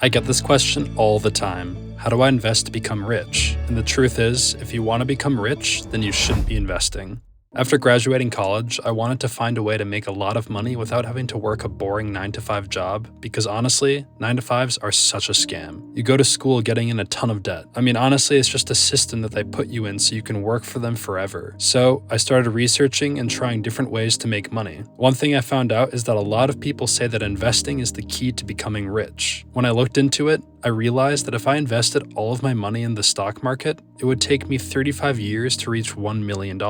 I get this question all the time. How do I invest to become rich? And the truth is, if you want to become rich, then you shouldn't be investing. After graduating college, I wanted to find a way to make a lot of money without having to work a boring 9-to-5 job, because honestly, 9-to-5s are such a scam. You go to school getting in a ton of debt. I mean, honestly, it's just a system that they put you in so you can work for them forever. So I started researching and trying different ways to make money. One thing I found out is that a lot of people say that investing is the key to becoming rich. When I looked into it, I realized that if I invested all of my money in the stock market, it would take me 35 years to reach $1 million.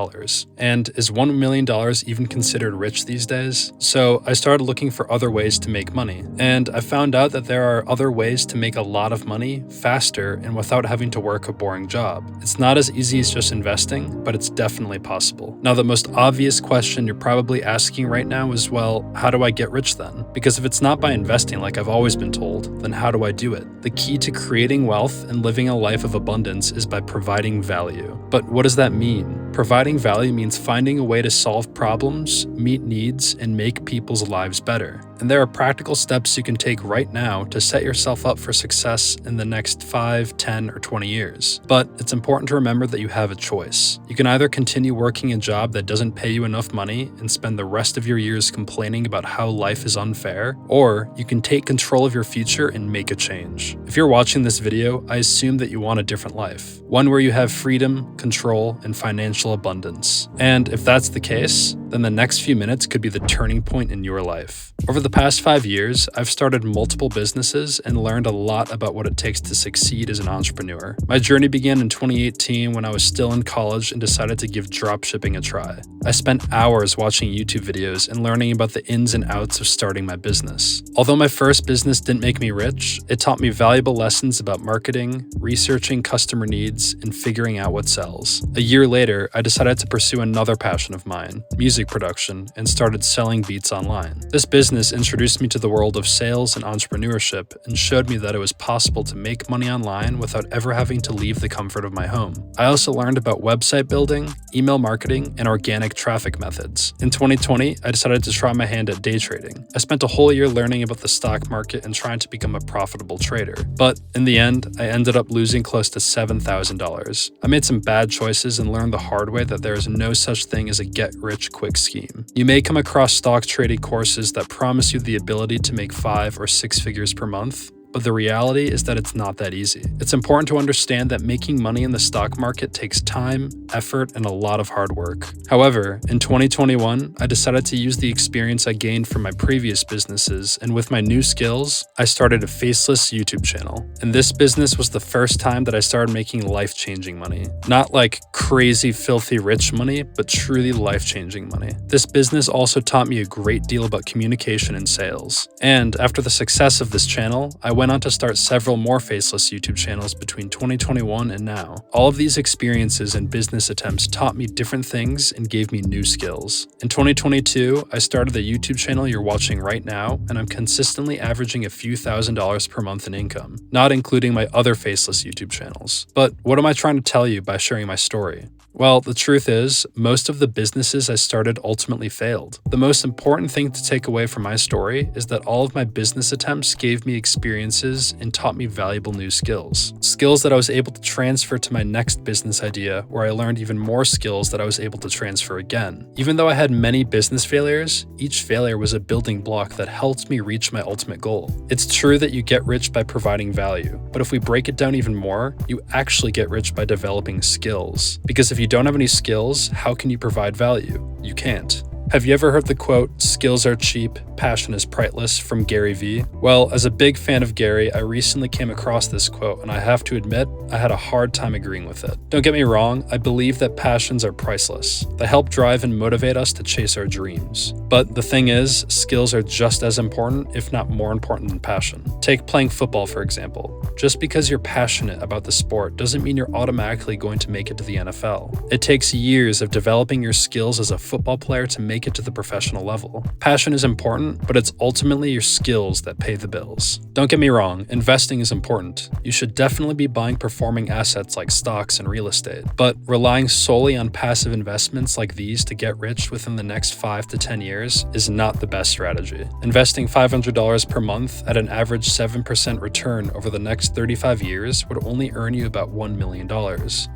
And is $1 million even considered rich these days? So I started looking for other ways to make money. And I found out that there are other ways to make a lot of money faster and without having to work a boring job. It's not as easy as just investing, but it's definitely possible. Now, the most obvious question you're probably asking right now is, well, how do I get rich then? Because if it's not by investing like I've always been told, then how do I do it? The key to creating wealth and living a life of abundance is by providing value. But what does that mean? Providing value means finding a way to solve problems, meet needs, and make people's lives better. And there are practical steps you can take right now to set yourself up for success in the next 5, 10, or 20 years. But it's important to remember that you have a choice. You can either continue working a job that doesn't pay you enough money and spend the rest of your years complaining about how life is unfair, or you can take control of your future and make a change. If you're watching this video, I assume that you want a different life. One where you have freedom, control, and financial abundance. And if that's the case, then the next few minutes could be the turning point in your life. Over the past 5 years, I've started multiple businesses and learned a lot about what it takes to succeed as an entrepreneur. My journey began in 2018 when I was still in college and decided to give dropshipping a try. I spent hours watching YouTube videos and learning about the ins and outs of starting my business. Although my first business didn't make me rich, it taught me valuable lessons about marketing, researching customer needs, and figuring out what sells. A year later, I decided to pursue another passion of mine, music production, and started selling beats online. This business introduced me to the world of sales and entrepreneurship and showed me that it was possible to make money online without ever having to leave the comfort of my home. I also learned about website building, email marketing, and organic traffic methods. In 2020, I decided to try my hand at day trading. I spent a whole year learning about the stock market and trying to become a profitable trader. But in the end, I ended up losing close to $7,000. I made some bad choices and learned the hard way that there is no such thing as a get-rich-quick scheme. You may come across stock trading courses that promise you the ability to make 5 or 6 figures per month, but the reality is that it's not that easy. It's important to understand that making money in the stock market takes time, effort, and a lot of hard work. However, in 2021, I decided to use the experience I gained from my previous businesses, and with my new skills, I started a faceless YouTube channel. And this business was the first time that I started making life-changing money. Not like crazy, filthy rich money, but truly life-changing money. This business also taught me a great deal about communication and sales. And after the success of this channel, I went on to start several more faceless YouTube channels between 2021 and now. All of these experiences and business attempts taught me different things and gave me new skills. In 2022, I started the YouTube channel you're watching right now, and I'm consistently averaging a few $1,000s per month in income, not including my other faceless YouTube channels. But what am I trying to tell you by sharing my story? Well, the truth is, most of the businesses I started ultimately failed. The most important thing to take away from my story is that all of my business attempts gave me experiences and taught me valuable new skills. Skills that I was able to transfer to my next business idea, where I learned even more skills that I was able to transfer again. Even though I had many business failures, each failure was a building block that helped me reach my ultimate goal. It's true that you get rich by providing value, but if we break it down even more, you actually get rich by developing skills. Because if you don't have any skills, how can you provide value? You can't. Have you ever heard the quote, "Skills are cheap, passion is priceless," from Gary Vee? Well, as a big fan of Gary, I recently came across this quote, and I have to admit, I had a hard time agreeing with it. Don't get me wrong, I believe that passions are priceless. They help drive and motivate us to chase our dreams. But the thing is, skills are just as important, if not more important than passion. Take playing football, for example. Just because you're passionate about the sport doesn't mean you're automatically going to make it to the NFL. It takes years of developing your skills as a football player to make make it to the professional level. Passion is important, but it's ultimately your skills that pay the bills. Don't get me wrong, investing is important. You should definitely be buying performing assets like stocks and real estate, but relying solely on passive investments like these to get rich within the next 5 to 10 years is not the best strategy. Investing $500 per month at an average 7% return over the next 35 years would only earn you about $1 million.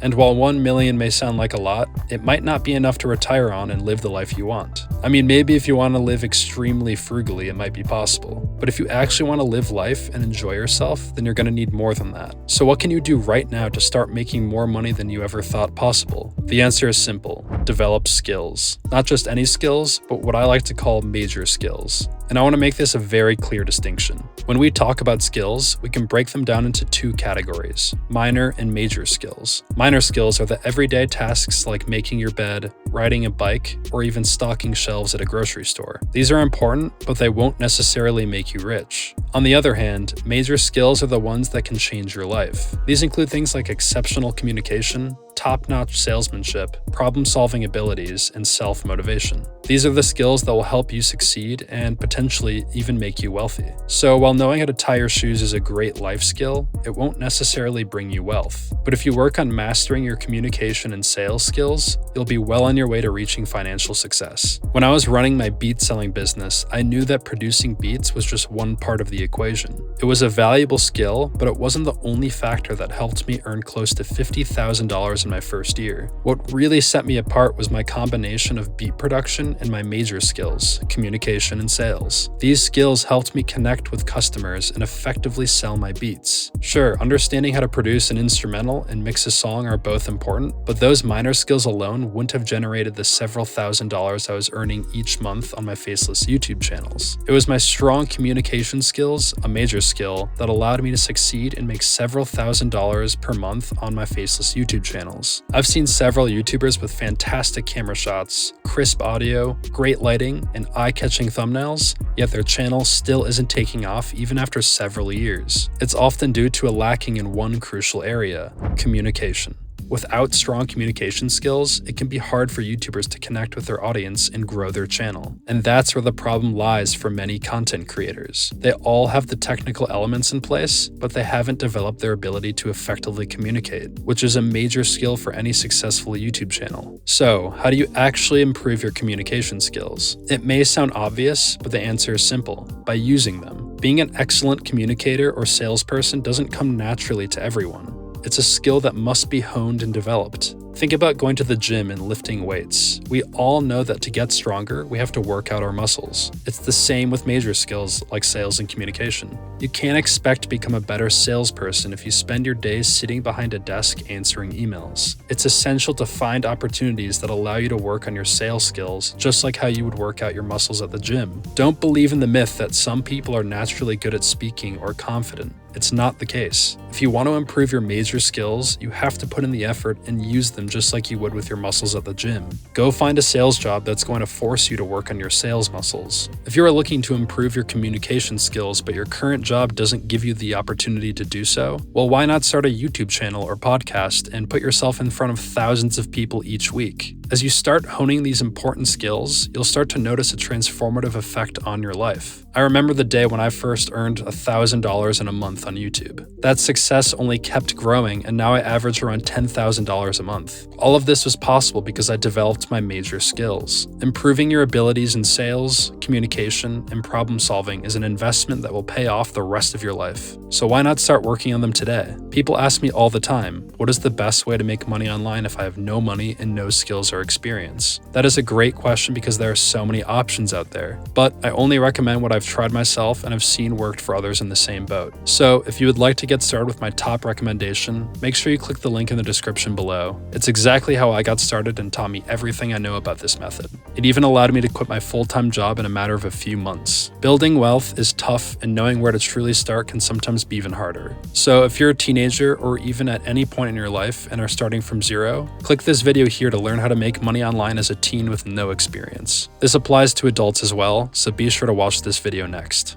And while $1 million may sound like a lot, it might not be enough to retire on and live the life you want. I mean, maybe if you want to live extremely frugally, it might be possible. But if you actually want to live life and enjoy yourself, then you're going to need more than that. So what can you do right now to start making more money than you ever thought possible? The answer is simple: develop skills. Not just any skills, but what I like to call major skills. And I want to make this a very clear distinction. When we talk about skills, we can break them down into two categories: minor and major skills. Minor skills are the everyday tasks like making your bed, riding a bike, or even stocking shelves at a grocery store. These are important, but they won't necessarily make you rich. On the other hand, major skills are the ones that can change your life. These include things like exceptional communication, top-notch salesmanship, problem-solving abilities, and self-motivation. These are the skills that will help you succeed and potentially even make you wealthy. So while knowing how to tie your shoes is a great life skill, it won't necessarily bring you wealth. But if you work on mastering your communication and sales skills, you'll be well on your way to reaching financial success. When I was running my beat selling business, I knew that producing beats was just one part of the equation. It was a valuable skill, but it wasn't the only factor that helped me earn close to $50,000 in my first year. What really set me apart was my combination of beat production and my major skills, communication and sales. These skills helped me connect with customers and effectively sell my beats. Sure, understanding how to produce an instrumental and mix a song are both important, but those minor skills alone wouldn't have generated the several $1,000s I was earning each month on my faceless YouTube channels. It was my strong communication skills, a major skill, that allowed me to succeed and make several $1,000s per month on my faceless YouTube channels. I've seen several YouTubers with fantastic camera shots, crisp audio, great lighting, and eye-catching thumbnails, yet their channel still isn't taking off even after several years. It's often due to a lacking in one crucial area: communication. Without strong communication skills, it can be hard for YouTubers to connect with their audience and grow their channel. And that's where the problem lies for many content creators. They all have the technical elements in place, but they haven't developed their ability to effectively communicate, which is a major skill for any successful YouTube channel. So, how do you actually improve your communication skills? It may sound obvious, but the answer is simple: by using them. Being an excellent communicator or salesperson doesn't come naturally to everyone. It's a skill that must be honed and developed. Think about going to the gym and lifting weights. We all know that to get stronger, we have to work out our muscles. It's the same with major skills like sales and communication. You can't expect to become a better salesperson if you spend your days sitting behind a desk answering emails. It's essential to find opportunities that allow you to work on your sales skills, just like how you would work out your muscles at the gym. Don't believe in the myth that some people are naturally good at speaking or confident. It's not the case. If you want to improve your major skills, you have to put in the effort and use them just like you would with your muscles at the gym. Go find a sales job that's going to force you to work on your sales muscles. If you are looking to improve your communication skills, but your current job doesn't give you the opportunity to do so, well, why not start a YouTube channel or podcast and put yourself in front of thousands of people each week? As you start honing these important skills, you'll start to notice a transformative effect on your life. I remember the day when I first earned $1,000 in a month on YouTube. That success only kept growing, and now I average around $10,000 a month. All of this was possible because I developed my major skills. Improving your abilities in sales, communication, and problem solving is an investment that will pay off the rest of your life. So why not start working on them today? People ask me all the time, what is the best way to make money online if I have no money and no skills or experience? That is a great question because there are so many options out there, but I only recommend what I've tried myself and have seen worked for others in the same boat. So if you would like to get started with my top recommendation, make sure you click the link in the description below. It's exactly how I got started and taught me everything I know about this method. It even allowed me to quit my full-time job in a matter of a few months. Building wealth is tough, and knowing where to truly start can sometimes be even harder. So if you're a teenager or even at any point in your life and are starting from zero, click this video here to learn how to make money online as a teen with no experience. This applies to adults as well, so be sure to watch this video next.